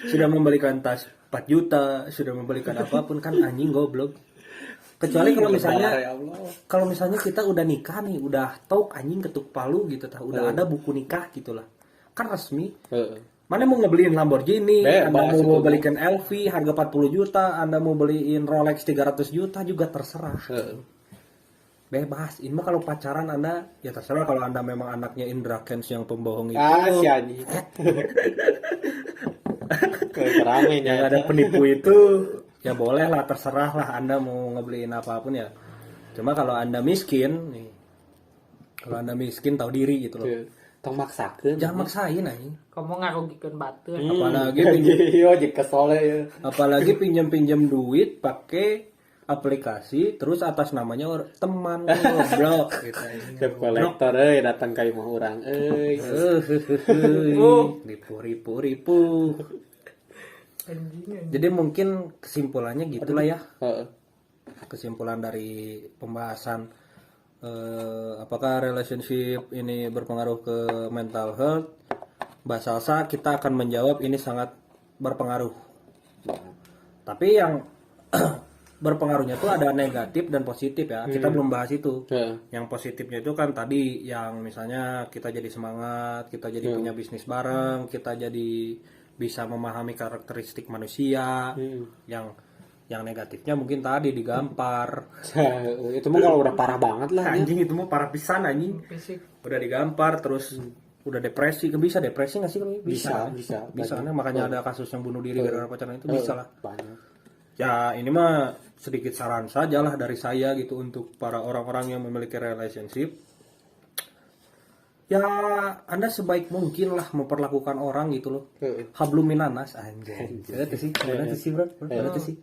sudah membelikan tas 4 juta, sudah membelikan apapun kan anjing goblok. Kecuali kalau misalnya kita udah nikah nih, udah tahu anjing ketuk palu gitu tah, udah ada buku nikah gitulah. Kan resmi. Mana mau ngebeliin Lamborghini, Anda mau belikan LV harga 40 juta, Anda mau beliin Rolex 300 juta juga terserah. Bebas. Ini mah kalau pacaran Anda ya terserah, kalau Anda memang anaknya Indra Kents yang pembohong itu. Si anjing. Yang ada penipu itu ya boleh lah, terserah lah Anda mau ngebeliin apapun ya. Cuma kalau Anda miskin nih, kalau Anda miskin tahu diri gitu loh. Tong maksakeun. Jangan maksain anjing. Kamu ngarugikeun batur. Apalagi pinjam duit pakai aplikasi terus atas namanya teman goblok gitu. Debt collector datang ka imah urang ribu. Jadi mungkin kesimpulannya gitulah ya. Kesimpulan dari pembahasan apakah relationship ini berpengaruh ke mental health? Mbak Salsa, kita akan menjawab ini sangat berpengaruh. Tapi yang berpengaruhnya tuh ada negatif dan positif ya. Kita belum bahas itu. Yang positifnya itu kan tadi yang misalnya kita jadi semangat, kita jadi punya bisnis bareng, kita jadi bisa memahami karakteristik manusia. Yang negatifnya mungkin tadi digampar. Itu mah kalau udah parah banget lah. Anjing itu mah parah pisan anjing. Udah digampar terus udah depresi. Bisa depresi nggak sih? Bisa. Nah, makanya ada kasus yang bunuh diri gara-gara pacaran itu bisa lah. Banyak. Ya ini mah sedikit saran saja lah dari saya gitu untuk para orang-orang yang memiliki relationship. Ya Anda sebaik mungkin lah memperlakukan orang gitu loh. Hablum minanas anjing. Itu sih. Benar sih bro. Benar sih.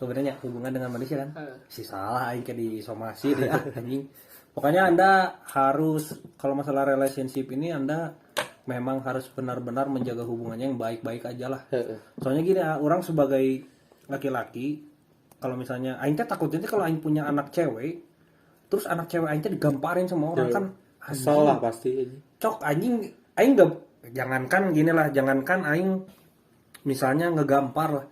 Sebenarnya hubungan dengan manusia kan si salah aing kayak disomasi deh anjing. Pokoknya Anda harus, kalau masalah relationship ini Anda memang harus benar-benar menjaga hubungannya yang baik-baik aja lah. Soalnya gini, orang sebagai laki-laki, kalau misalnya aing teh takutnya kalau aing punya anak cewek, terus anak cewek aing teh digamparin sama orang kan asal lah pasti. Cok anjing, aing enggak, jangankan aing misalnya ngegampar lah,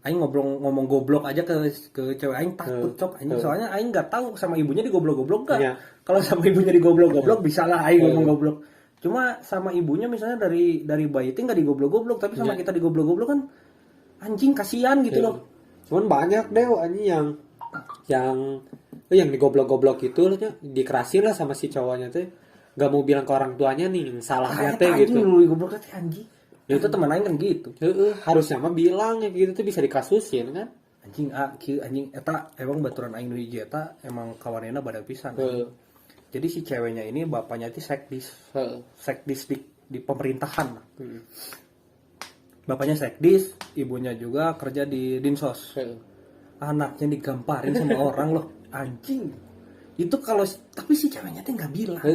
aing ngomong goblok aja ke cewek aing takut cok anjing, soalnya aing nggak tahu sama ibunya digoblok-goblok gak. Kalau sama ibunya digoblok-goblok bisa lah aing ngomong goblok. Cuma sama ibunya misalnya dari bayi itu nggak digoblok-goblok, tapi sama kita digoblok-goblok kan anjing kasihan gitu loh. Cuman banyak deh anjing yang digoblok-goblok itu dikerasin lah sama si cowoknya tuh, nggak mau bilang ke orang tuanya nih salahnya teh gitu. Anjing lu digoblok teh anjing. Ya itu teman aing kan gitu. Harusnya mah bilang ya gitu tuh bisa dikasusin kan. Anjing eta emang baturan aing nu hiji eta emang kawanena badak pisan. Jadi si ceweknya ini bapaknya itu sekdis di pemerintahan. Bapaknya sekdis, ibunya juga kerja di dinsos. Anaknya digamparin sama orang loh, anjing. Itu kalau tapi si ceweknya tuh nggak bilang.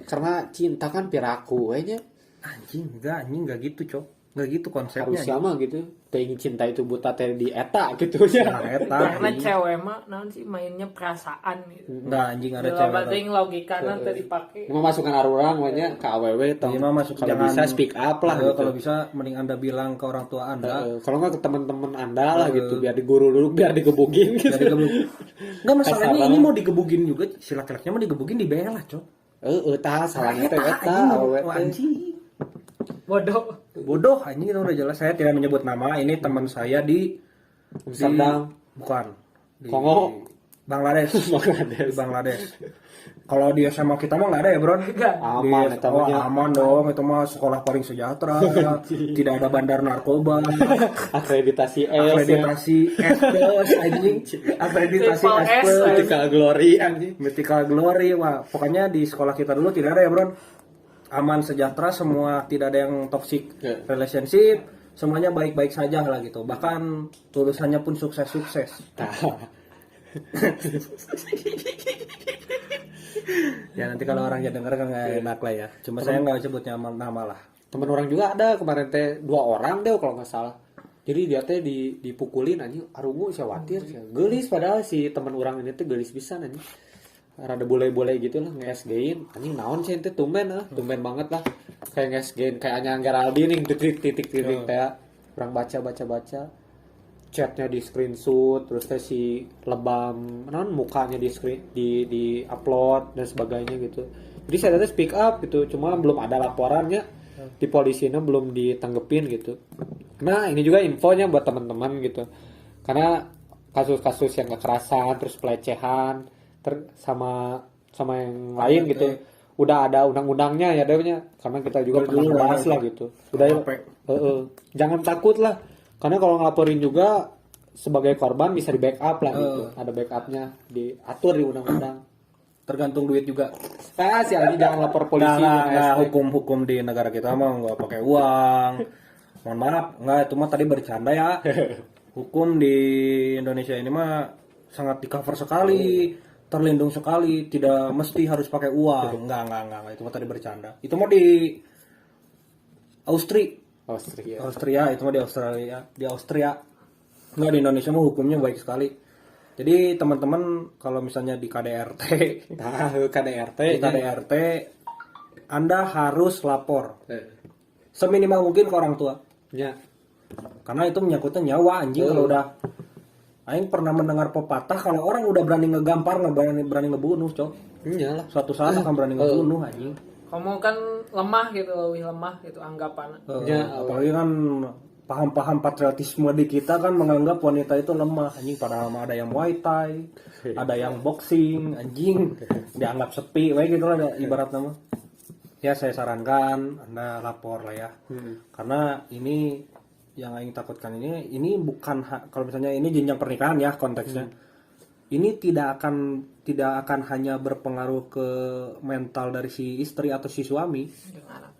Karena cinta kan piraku aja. Anjing nggak gitu cok, nggak gitu konsepnya. Harus sama gitu, ingin cinta itu buta teh di eta gitu ya. Karena cewek mah naon sih mainnya perasaan gitu. Nggak anjing ada cewek. Penting logika nanti dipakai. Cuma masukkan arurang banyak ke aww tong. Kalau bisa speak up lah. Gitu. Kalau bisa mending Anda bilang ke orang tua Anda. Kalau nggak ke teman-teman Anda lah gitu, biar diguru dulu, biar digebugin. Gitu. Nggak masalahnya ini mau digebugin juga, si laki-lakinya mau digebugin dibela cok. Salahnya teh eta. Anjing. Bodoh anjing itu udah jelas. Saya tidak menyebut nama. Ini teman saya di Amsterdam. Bukan di Kongo. Bangladesh. Kalau di SMA kita mah nggak ada ya bro. Aman dong, itu mah sekolah paling sejahtera. Tidak ada bandar narkoba. Akreditasi S plus anjing. Akreditasi S plus. Mythical Glory. Wah, pokoknya di sekolah kita dulu tidak ada ya bro. Aman sejahtera, semua tidak ada yang toxic relationship, semuanya baik-baik saja lah gitu. Bahkan lulusannya pun sukses-sukses. Ya nanti kalau orangnya denger kan nggak enak lah ya. Cuma saya nggak sebutnya nama lah. Temen orang juga ada kemarin teh 2 orang deh kalau nggak salah. Jadi dia teh dipukulin anjing, arungu khawatir, gelis padahal si teman orang ini teh gelis pisan anjing. Rada boleh-boleh gitu lah nge-SG-in anjing naon sih ente tumben banget lah kayak nge-SG-in kayak Anya Geraldine nih titik teh kurang baca chatnya di screenshot, terus teh si lebam mukanya di upload dan sebagainya gitu. Jadi saya teh speak up gitu, cuma belum ada laporannya di polisinya, belum ditanggepin gitu. Nah ini juga infonya buat teman-teman gitu, karena kasus-kasus yang kekerasan terus pelecehan sama yang lain gitu udah ada undang-undangnya ya dehnya, karena kita juga pernah bahas lah gitu. Udah jangan takut lah, karena kalau ngelaporin juga sebagai korban bisa di backup lah gitu, ada backupnya diatur di undang-undang. Tergantung duit juga. Nah sih ini jangan lapor polisi. Nggak hukum di negara kita mah nggak pakai uang. Mohon maaf, nggak, itu mah tadi bercanda ya. Hukum di Indonesia ini mah sangat di cover sekali, terlindung sekali, tidak mesti harus pakai uang. Enggak, itu mah tadi bercanda. Itu mah di Austria, itu mah di Austria. Enggak, di Indonesia mah hukumnya baik sekali. Jadi teman-teman kalau misalnya di KDRT, di KDRT Anda harus lapor. Seminimal mungkin ke orang tua. Ya. Karena itu menyangkutnya nyawa anjing. Kalau udah aing pernah mendengar pepatah kalau orang udah berani ngegampar, berani ngebunuh, cok. Iyalah. Suatu saat akan berani ngebunuh anjing. Kamu kan lemah gitu, lebih lemah gitu anggapan. Apalagi kan paham-paham patriotisme di kita kan menganggap wanita itu lemah anjing, padahal ada yang Muay Thai, ada yang boxing anjing, dianggap sepi gitu lah ibarat nama. Ya saya sarankan Anda lapor lah ya. Karena ini yang aing takutkan ini bukan kalau misalnya ini jenjang pernikahan ya konteksnya. Ini tidak akan hanya berpengaruh ke mental dari si istri atau si suami,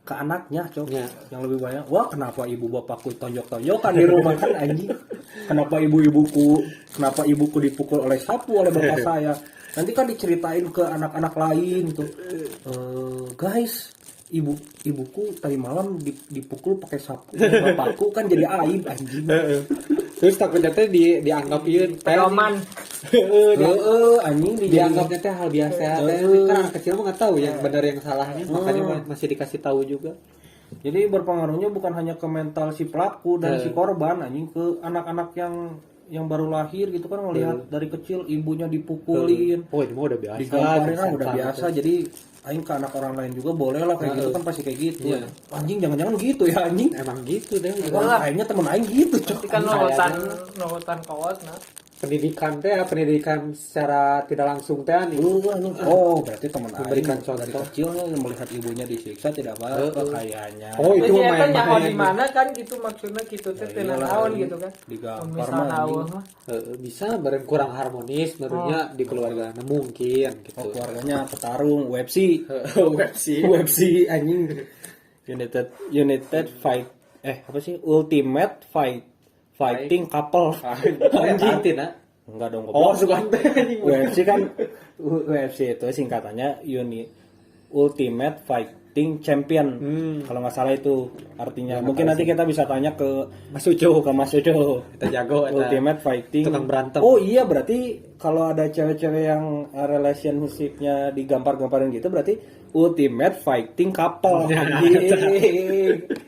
ke anaknya, cok. Yang lebih banyak, wah kenapa ibu bapakku tonjok-tonjokan di rumah kan anjing. Kenapa ibuku dipukul oleh sapu oleh bapak saya. Nanti kan diceritain ke anak-anak lain tuh. Guys, ibuku tadi malam dipukul pakai sapu bapakku, kan jadi aib anjing. Terus takutnya teh dianggap ieu pedoman. Anjing dianggapnya teh hal biasa. Kan anak kecil mah enggak tahu yang benar yang salahnya, makanya masih dikasih tahu juga. Jadi berpengaruhnya bukan hanya ke mental si pelaku dan si korban anjing, ke anak-anak yang baru lahir gitu kan, ngelihat dari kecil ibunya dipukulin. Oh, ini mah udah biasa. Digamparin lah udah biasa. Jadi aing ke anak orang lain juga boleh lah kayak gitu kan, pasti kayak gitu. Anjing jangan-jangan gitu ya anjing. Emang gitu deh. Kayaknya temen aing gitu, cok. Kan nurutan kawat nah. Pendidikan secara tidak langsung teh nih. Oh, berarti teman aing memberikan dari contoh kecil melihat ibunya disiksa tidak apa-apa kayaknya. Oh, itu mah kan nyawa main di mana kan gitu, maksudnya gitu teh teu naon gitu kan. Digampar mah. Bisa bareng kurang harmonis menurutnya di keluarga. Nah, mungkin gitu. Oh, keluarganya petarung UFC. UFC anjing. United Fight apa sih? Ultimate Fighting Couple. Anjing nah. Enggak dong. Oh, Sugante anjing. UFC itu singkatannya Ultimate Fighting Champion. Kalau nggak salah itu artinya. Mungkin nanti kita bisa tanya ke Mas Ujo. Kita jago Ultimate Fighting. Tukang berantem. Oh iya, berarti kalau ada cewek-cewek yang relationship-nya digampar-gamparin gitu berarti Ultimate Fighting Couple.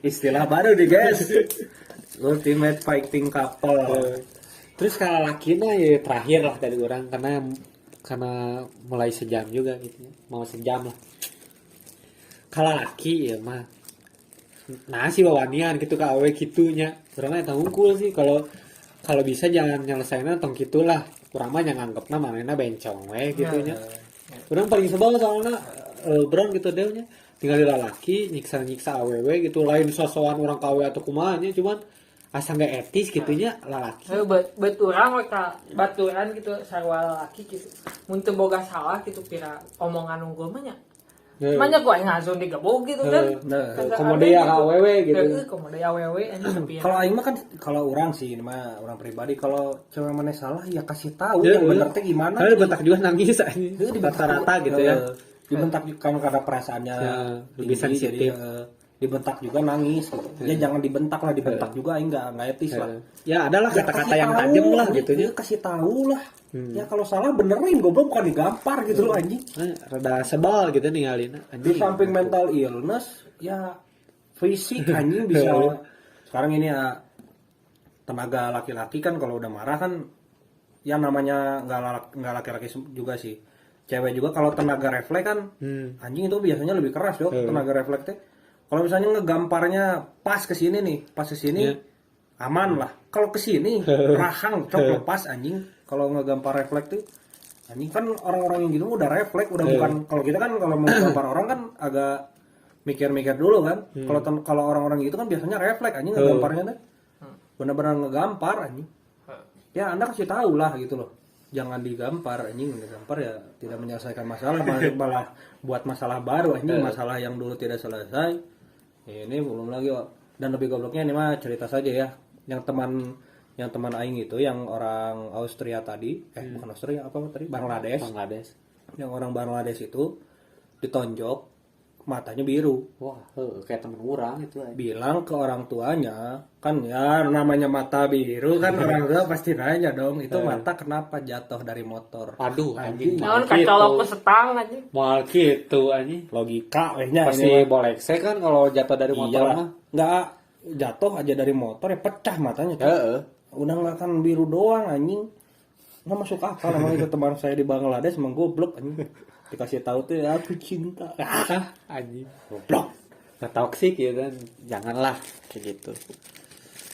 Istilah baru nih, guys. Ultimate Fighting Couple. Terus kalau lakinya ya terakhir lah dari orang, karena mulai sejam juga gitu, mau sejam lah. Kalau laki ya mah nasi bawanian gitu ka awe gitunya. Urang eta hungkul sih, kalau bisa jangan nyelesainna tong gitulah. Urang mah nganggepna manehna bencong we gitunya. Urang paling sebel soalna brown gitu deunya. Tinggal laki nyiksa awewe gitu, lain sosokan orang kawe atau kumanya, cuman asa nggak etis gitunya lalaki. Beturang mereka baturan gitu sarwa lalaki gitu. Mun teu boga salah gitu pira omongan unggul mah nya. Manya gua ngasun digebog gitu kan. Komodea awewe gitu. Komodea awewe anjing. Kalau aing mah kan, kalau orang sih ini mah orang pribadi, kalau cewek mana salah ya kasih tahu yang bener teh gimana. Kalau bentak juga nangis anjing. Rata-rata gitu ya. Dibentak kan karena perasaannya lebih sensitif. Dibentak juga nangis gitu. Ya jangan dibentak lah, dibentak juga enggak etis lah. Ya adalah kata-kata yang tajam lah gitu ya. Kasih tahu lah. Ya kalau salah benerin, goblok, bukan digampar gitu loh anjing. Rada sebal gitu ninggalin Di samping mental illness ya fisik anjing bisa. Sekarang ini ya tenaga laki-laki kan kalau udah marah kan ya namanya nggak laki-laki juga sih, cewek juga kalau tenaga refleks kan anjing itu biasanya lebih keras dong tenaga refleks teh. Kalau misalnya ngegamparnya pas ke sini nih, pas ke sini aman lah. Kalau ke sini rahang cok lepas anjing. Kalau ngegampar refleks tuh anjing kan orang-orang yang gitu udah refleks, udah bukan kalau kita kan kalau mau gambar orang kan agak mikir-mikir dulu kan. Kalau orang-orang gitu kan biasanya refleks anjing ngegamparnya tuh. Benar-benar ngegampar anjing. Ya Anda kasih tahu lah gitu loh. Jangan digampar anjing, digampar ya tidak menyelesaikan masalah, malah buat masalah baru anjing, masalah yang dulu tidak selesai. Ini belum lagi dan lebih gobloknya ini mah cerita saja ya. Yang teman aing itu yang orang Austria tadi, bukan Austria apa tadi? Bangladesh. Yang orang Bangladesh itu ditonjok matanya biru. Wah, kayak temen orang itu. Bilang ke orang tuanya, kan ya namanya mata biru kan orang tua pasti nanya dong, itu mata kenapa jatuh dari motor. Aduh, anjing. Naon kacolok ke setang anjing. Mal gitu anjing. Logika wehnya Pasti bolek saya kan kalau jatuh dari motor iyalah. mah. Nggak jatuh aja dari motor ya pecah matanya. Udah nggak kan biru doang anjing. Nggak masuk akal namanya itu teman saya di Bangladesh emang goblok anjing. Dikasih tahu tuh ya aku cinta. Anjing. Goblok. Nggak toksik ya kan. Janganlah kayak gitu.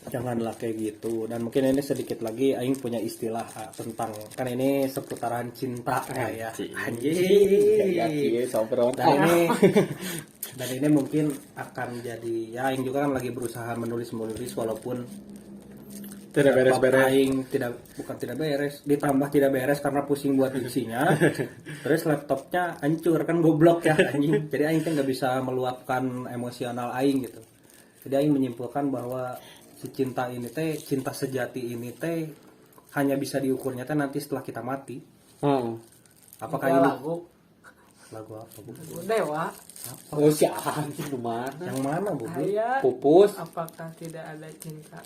Janganlah kayak gitu. Dan mungkin ini sedikit lagi aing punya istilah tentang kan ini seputaran cinta ya. Anjing. Dan ini mungkin akan jadi ya aing juga kan lagi berusaha menulis walaupun Tidak beres-beres. Aing bukan tidak beres, ditambah tidak beres karena pusing buat isinya. Terus laptopnya hancur kan goblok ya anjing. Jadi aing kan nggak bisa meluapkan emosional aing gitu. Jadi aing menyimpulkan bahwa si cinta sejati ini teh hanya bisa diukurnya teh nanti setelah kita mati. Apakah ini lagu apa Bu? Dewa. Oh si anjing mana? Yang mana Bu? Pupus. Apakah tidak ada cinta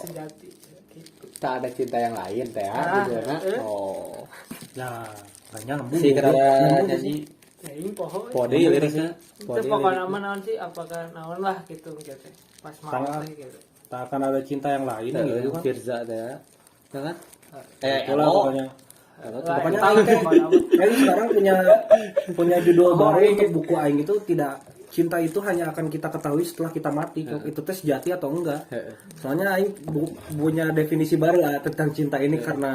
sejati gitu. Tak ada cinta yang lain teh gitu na. Oh. Ya, nggak nyambung. Si kada nyanyi Ya ini pohon. pode liriknya. Itu pokoknya nama naon sih apakah naon lah gitu gitu. Pas malam gitu. Tak akan ada cinta yang lain gitu kan. Firza teh. Kan? Itulah pokoknya. Pokoknya tahu aing sekarang punya judul baru untuk buku aing itu tidak cinta itu hanya akan kita ketahui setelah kita mati. Itu teh sejati atau enggak. Soalnya aing punya definisi baru tentang cinta ini karena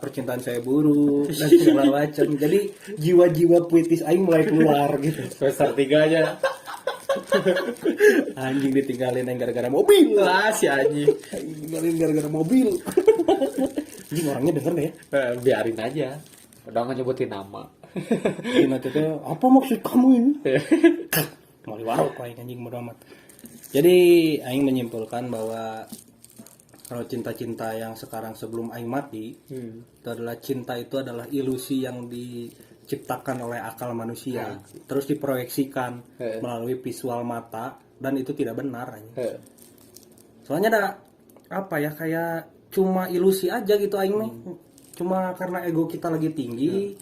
percintaan saya buruk dan segala macam. Jadi jiwa-jiwa puitis aing mulai keluar gitu. Semester 3 aja. Anjing ditinggalin yang gara-gara mobil. Lah si anjing. Ditinggalin gara-gara mobil. Anjing orangnya denger deh. Biarin aja. Udah nggak nyebutin nama. Ini nanti teh apa maksud kamu ini? Mau diwarok aing anjing bodo amat. Jadi aing menyimpulkan bahwa kalau cinta-cinta yang sekarang sebelum aing mati itu adalah cinta itu adalah ilusi yang diciptakan oleh akal manusia, terus diproyeksikan melalui visual mata dan itu tidak benar anjing. Soalnya ada apa ya kayak cuma ilusi aja gitu aing nih. Cuma karena ego kita lagi tinggi.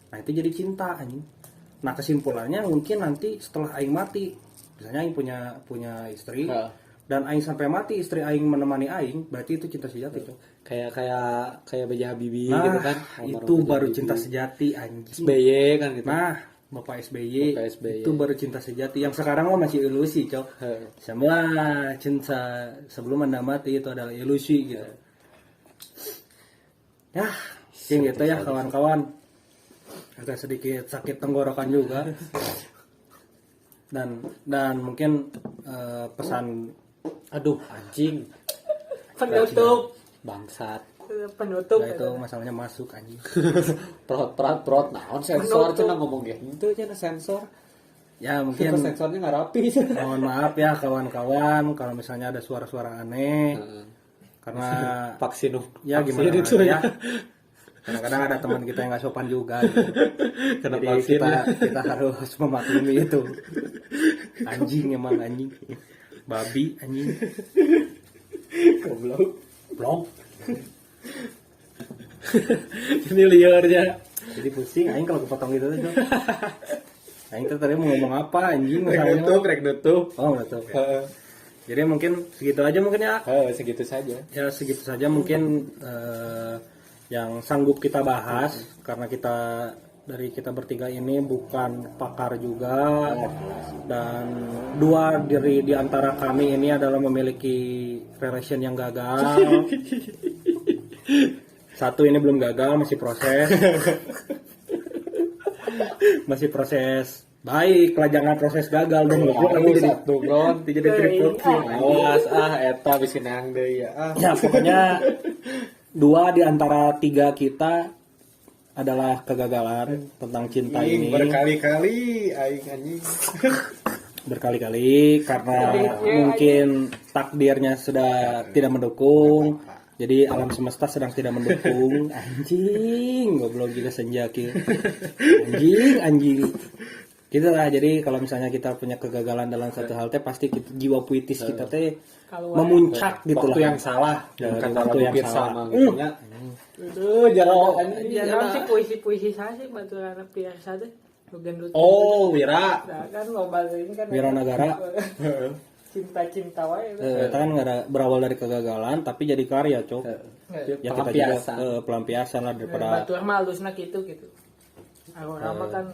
Nah, itu jadi cinta anjing. Nah, kesimpulannya mungkin nanti setelah aing mati, misalnya aing punya istri dan aing sampai mati istri aing menemani aing, berarti itu cinta sejati, Cok. Kayak B.J. Habibie Nah, gitu kan. itu baru cinta sejati anjing. SBY kan gitu. Nah, Bapak SBY itu baru cinta sejati. Yang sekarang mah masih ilusi, Cok. Semua cinta sebelum Anda mati itu adalah ilusi gitu. Ya, gitu ya kawan-kawan. Agak sedikit sakit tenggorokan juga. Dan mungkin pesan Aduh anjing. Penutup. Bangsat. Penutup. nah itu masalahnya masuk anjing. Prot naon sensor cenah ngomong gitu cenah sensor. Ya mungkin sensornya nggak rapi. mohon maaf ya kawan-kawan kalau misalnya ada suara-suara aneh. Karena vaksin ya gimana itu ya. Kadang-kadang ada teman kita yang nggak sopan juga gitu. Kena Jadi vaksin kita harus memaklumi itu. Anjing emang anjing. Babi anjing. Goblok. Ini liarnya. Jadi pusing aing kalau kepotong gitu tuh. Aing tuh tadi mau ngomong apa anjing Rek masalahnya. nutup. Oh, udah tuh. Jadi mungkin segitu aja mungkin ya. Segitu saja. Ya segitu saja mungkin yang sanggup kita bahas karena kita bertiga ini bukan pakar juga dan dua di antara kami ini adalah memiliki relation yang gagal. Satu ini belum gagal, masih proses. Masih proses. Baik, lah jangan proses gagal dong. Satu bron Jadi triple kill. awas eta bisa nang deui ya. Ya pokoknya dua di antara tiga kita adalah kegagalan tentang cinta ini Berkali-kali aing anjing. berkali-kali karena mungkin takdirnya sudah tidak mendukung. Jadi alam semesta sedang tidak mendukung. Anjing, goblok juga senja kieu. Anjing. Gitu lah. Jadi kalau misalnya kita punya kegagalan dalam satu hal teh pasti jiwa puitis kita teh memuncak gitu lah. Waktu yang salah, Dari bukan waktu yang salah. Gitu. Aduh, jalan Ya non sih puisi-puisi saya sih baturan biasa deh. Gendut. Oh, Wira. Nah, kan loba ini kan Wiranagara. cinta-cinta wae. Kita kan nggak ada berawal dari kegagalan tapi jadi karya, Cok. Ya kita juga pelampiasan lah daripada Baturan mah halusna gitu. Aku nama kan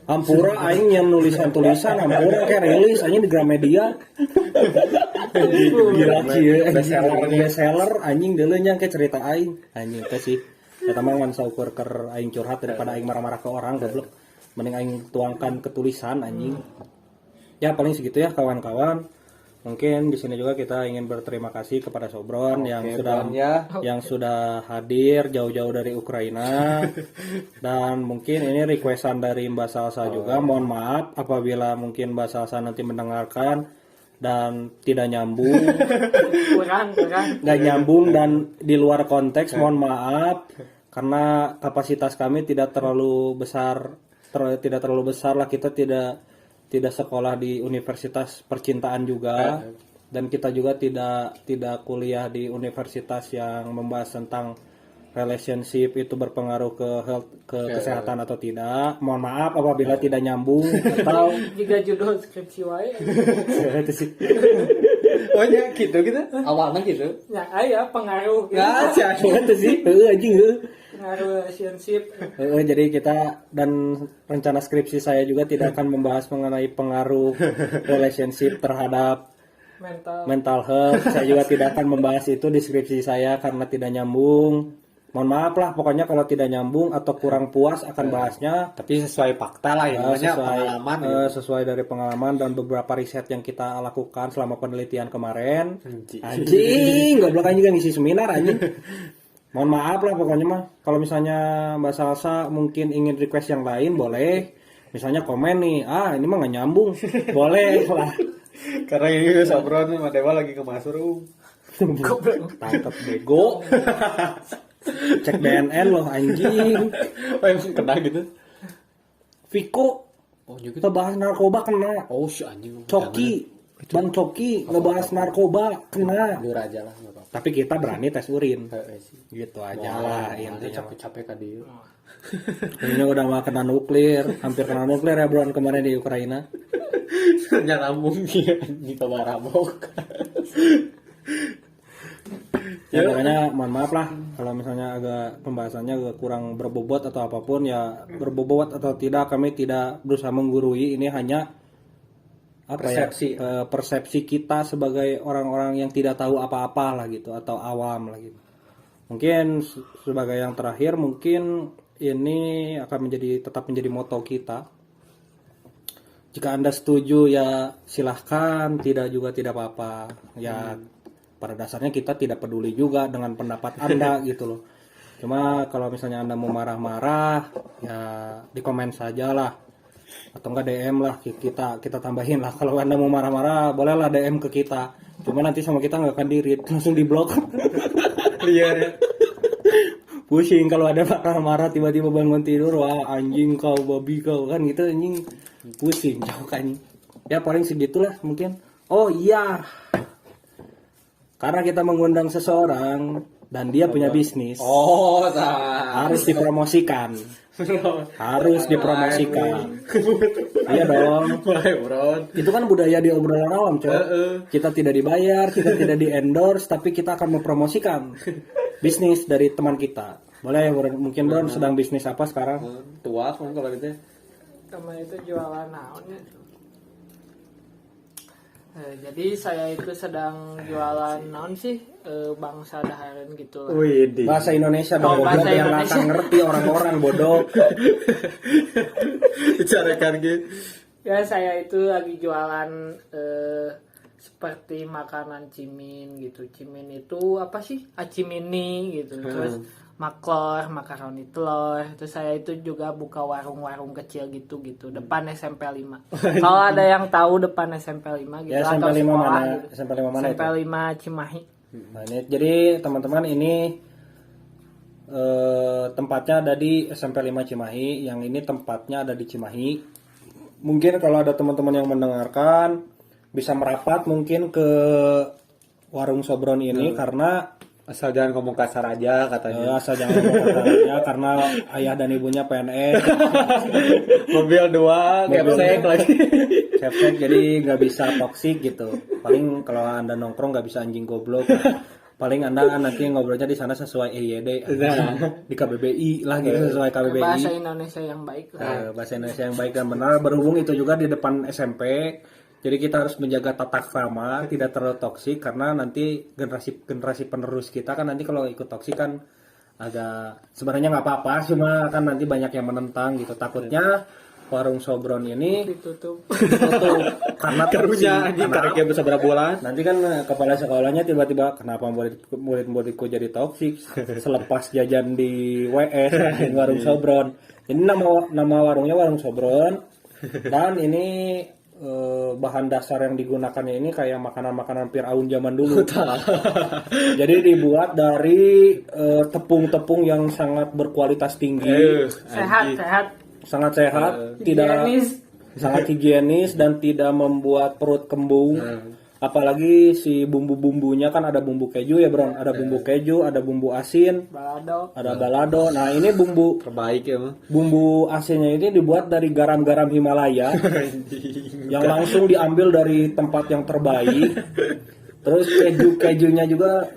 Hampura aing yang tulisan hampura kayak rilis anjing di Gramedia. Gila kieu bestseller anjing deuleu nya kayak cerita aing. Anjing teh sih. Eta mah ngan saukur keur aing curhat daripada aing marah-marah ke orang goblok. Mending aing tuangkan ke tulisan anjing. Ya paling segitu ya kawan-kawan. Mungkin di sini juga kita ingin berterima kasih kepada Sobron yang sudah hadir jauh-jauh dari Ukraina dan mungkin ini requestan dari Mbak Salsa juga. Mohon maaf apabila mungkin Mbak Salsa nanti mendengarkan dan tidak nyambung, nggak nyambung dan di luar konteks. Mohon maaf karena kapasitas kami tidak terlalu besar lah, kita tidak sekolah di universitas percintaan juga dan kita juga tidak kuliah di universitas yang membahas tentang relationship itu berpengaruh ke kesehatan atau tidak. Mohon maaf apabila tidak nyambung atau juga judul skripsi wae. itu sih. Oh ya gitu awalnya gitu. Ya aya pengaruh. Nggak sih Itu sih anjing Pengaruh relationship. Jadi kita dan rencana skripsi saya juga tidak akan membahas mengenai pengaruh relationship terhadap mental health. Saya juga tidak akan membahas itu di skripsi saya karena tidak nyambung. Mohon maaf lah pokoknya kalau tidak nyambung atau kurang puas akan bahasnya. Tapi sesuai fakta lah ya, pengalaman. Sesuai dari pengalaman dan beberapa riset yang kita lakukan selama penelitian kemarin. Anjing, goblok anjing kan ngisi seminar anjing. Mohon maaf lah pokoknya mah. Kalau misalnya Mbak Salsa mungkin ingin request yang lain boleh. Misalnya komen nih, ini mah nggak nyambung. Boleh lah. Karena ini Sobron sama Dewa lagi ke Masur. Tangkap bego. Cek BNN loh anjing. Oh yang kena gitu. Viko. Oh juga. Kita bahas narkoba kena. Oh si anjing. Coki. Bang Coki ngebahas narkoba kena. Jujur aja lah nggak apa-apa. Tapi kita berani tes urin. Gitu aja lah intinya. Capek-capek kan dia. Ini udah mau kena nuklir, hampir kena nuklir ya bro kemarin di Ukraina. Nyambung di Kabarabok. Ya makanya mohon maaf lah kalau misalnya agak pembahasannya agak kurang berbobot atau apapun ya, berbobot atau tidak kami tidak berusaha menggurui, ini hanya persepsi kita sebagai orang-orang yang tidak tahu apa-apa lah gitu atau awam lah gitu. Mungkin sebagai yang terakhir mungkin ini akan tetap menjadi moto kita. Jika Anda setuju ya silahkan, tidak juga tidak apa-apa. Ya pada dasarnya kita tidak peduli juga dengan pendapat Anda gitu loh. Cuma kalau misalnya Anda mau marah-marah ya di komen saja lah. Atau enggak DM lah, kita tambahin lah. Kalau Anda mau marah-marah bolehlah DM ke kita. Cuma nanti sama kita nggak akan di-read, langsung di-blok. Liar ya. Pusing kalau ada marah-marah tiba-tiba bangun tidur, wah anjing kau, babi kau, kan gitu anjing. Pusing jauh kan. Ya paling segitulah mungkin. Oh iya. Karena kita mengundang seseorang dan dia punya bisnis. Oh, tah. Harus dipromosikan. Harus dipromosikan. Iya dong. Bro. Itu kan budaya di obrolan awam, coy. Kita tidak dibayar, kita tidak di-endorse, tapi kita akan mempromosikan bisnis dari teman kita. Boleh, mungkin Bro sedang bisnis apa sekarang? Tua kan kalau gitu. Sama itu jualan naonnya. Jadi saya itu sedang jualan naon sih bangsa dahareun gitu lah. Wih, Bahasa Indonesia dong, Oh, bahasa goblok, yang Indonesia. akan ngerti orang-orang bodoh. bicarakan gitu. Ya saya itu lagi jualan seperti makanan cimin gitu. Cimin itu apa sih? Acimini gitu. Terus maklor, makaroni telur. Terus saya itu juga buka warung-warung kecil gitu depan SMP 5. Kalau ada yang tahu depan SMP 5 gitu Ya, atau SMP 5 sekolah mana? gitu. SMP 5 mana SMP itu? 5 Cimahi. Nah, ini, jadi teman-teman ini tempatnya ada di SMP 5 Cimahi. Yang ini tempatnya ada di Cimahi. Mungkin kalau ada teman-teman yang mendengarkan bisa merapat mungkin ke warung Sobron ini karena Asal jangan ngomong kasar aja katanya. asal jangan ngomong katanya karena ayah dan ibunya PNS. Mobil 2, gapsek lagi. Chef jadi nggak bisa toksik gitu. Paling kalau anda nongkrong nggak bisa anjing goblok. Paling anda nanti ngobrolnya di sana sesuai EYD di KBBI lah gitu sesuai KBBI. Bahasa Indonesia yang baik lah. Bahasa Indonesia yang baik dan benar. Berhubung itu juga di depan SMP, jadi kita harus menjaga tata krama, tidak terlalu toksik karena nanti generasi penerus kita kan nanti kalau ikut toksik kan agak sebenarnya nggak apa-apa, cuma kan nanti banyak yang menentang gitu. Takutnya warung Sobron ini Ditutup. tutup karena Karunya anjing tareknya bisa berapa bulan. nanti kan kepala sekolahnya tiba-tiba kenapa murid-muridku jadi toksik selepas jajan di WS di warung Sobron. Ini nama warungnya warung Sobron dan ini bahan dasar yang digunakannya ini kayak makanan-makanan Firaun zaman dulu. Jadi dibuat dari tepung-tepung yang sangat berkualitas tinggi, Sehat. sangat sehat, tidak Higienis. sangat higienis dan tidak membuat perut kembung. Apalagi si bumbu-bumbunya kan ada bumbu keju ya, Bro. Ada bumbu keju, ada bumbu asin, Balado. ada balado. Nah, ini Terbaik ya mah. bumbu asinnya ini dibuat dari garam-garam Himalaya yang langsung diambil dari tempat yang terbaik. Terus kejunya juga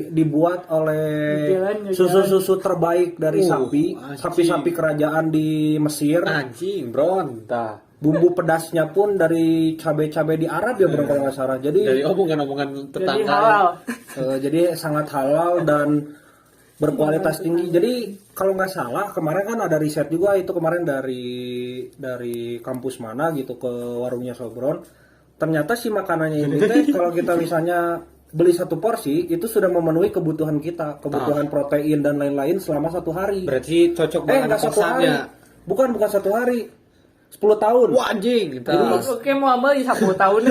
dibuat oleh susu terbaik dari sapi kerajaan di Mesir. Anjing, bro. Tah. Bumbu pedasnya pun dari cabai-cabai di Arab ya, Bro, kalau nggak salah. Dari Jadi omongan-omongan Jadi tetangga. halal. jadi sangat halal dan berkualitas tinggi. Jadi kalau nggak salah kemarin kan ada riset juga itu kemarin dari kampus mana gitu ke warungnya Sobron. Ternyata si makanannya ini teh kalau kita misalnya beli satu porsi itu sudah memenuhi kebutuhan kita, kebutuhan protein dan lain-lain selama 1 hari. Berarti cocok banget Nggak 1 hari. Bukan 1 hari. 10 tahun. Wah anjing. Oke mau ambil 10 tahun.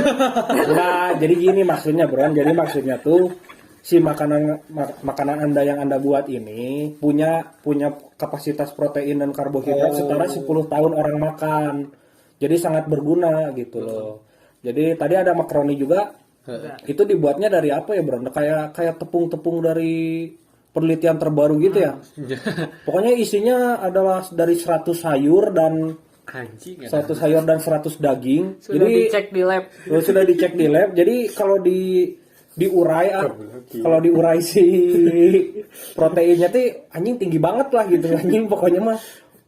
Nah, jadi gini maksudnya, Bro. Jadi maksudnya tuh si makanan Anda yang Anda buat ini punya kapasitas protein dan karbohidrat setara 10 tahun orang makan. Jadi sangat berguna gitu loh. Jadi tadi ada makaroni juga. Itu dibuatnya dari apa ya, Bro? Kayak tepung-tepung dari penelitian terbaru gitu ya. Pokoknya isinya adalah dari 100 sayur dan Anjing. 100 sayur dan 100 daging. Sudah Jadi dicek di lab. sudah dicek di lab. Jadi kalau diurai si proteinnya tuh anjing tinggi banget lah gitu. Anjing pokoknya mah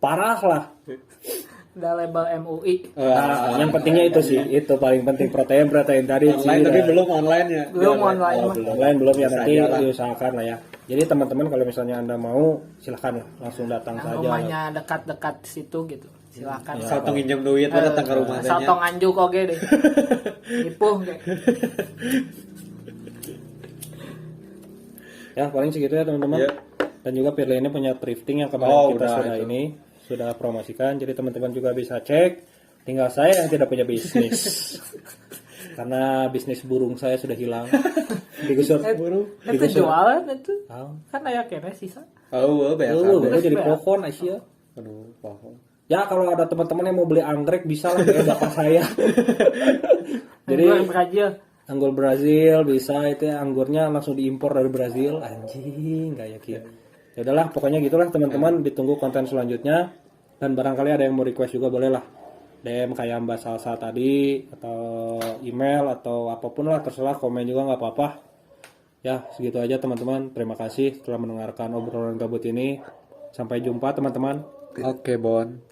parah lah. Ada label MUI. Nah, yang pentingnya itu sih, itu paling penting protein tadi Online tapi belum online ya. Belum online mah. belum ya, nanti Sajalah. diusahakan lah ya. Jadi teman-teman kalau misalnya Anda mau silahkan lah, langsung datang Nah, saja. rumahnya dekat-dekat situ gitu. Silakan. Salto nginjem duit datang ke rumah tanya. Salto nganjuk oke deh. Ipuh deh. Ya paling segitu ya teman-teman. Iya. Dan juga Pirli ini punya thrifting yang kemarin kita udah, sudah promosikan. Jadi teman-teman juga bisa cek. Tinggal saya yang tidak punya bisnis. Karena bisnis burung saya sudah hilang. Digusur burung. Itu jualan itu. Oh. Kan aya kene sisa. Banyak. Lu jadi pohon Asia. Aduh, paham. Ya kalau ada teman-teman yang mau beli anggrek bisa lah kayak bapak saya. Jadi Aja. Anggur Brazil bisa itu ya, anggurnya langsung diimpor dari Brazil anjing kayak gitu. Ya udahlah pokoknya gitulah teman-teman, ditunggu konten selanjutnya dan barangkali ada yang mau request juga boleh lah DM kayak Mbak Salsa tadi atau email atau apapun lah terserah, komen juga nggak apa-apa. Ya segitu aja teman-teman, terima kasih telah mendengarkan obrolan gabut ini, sampai jumpa teman-teman. Oke, Bon.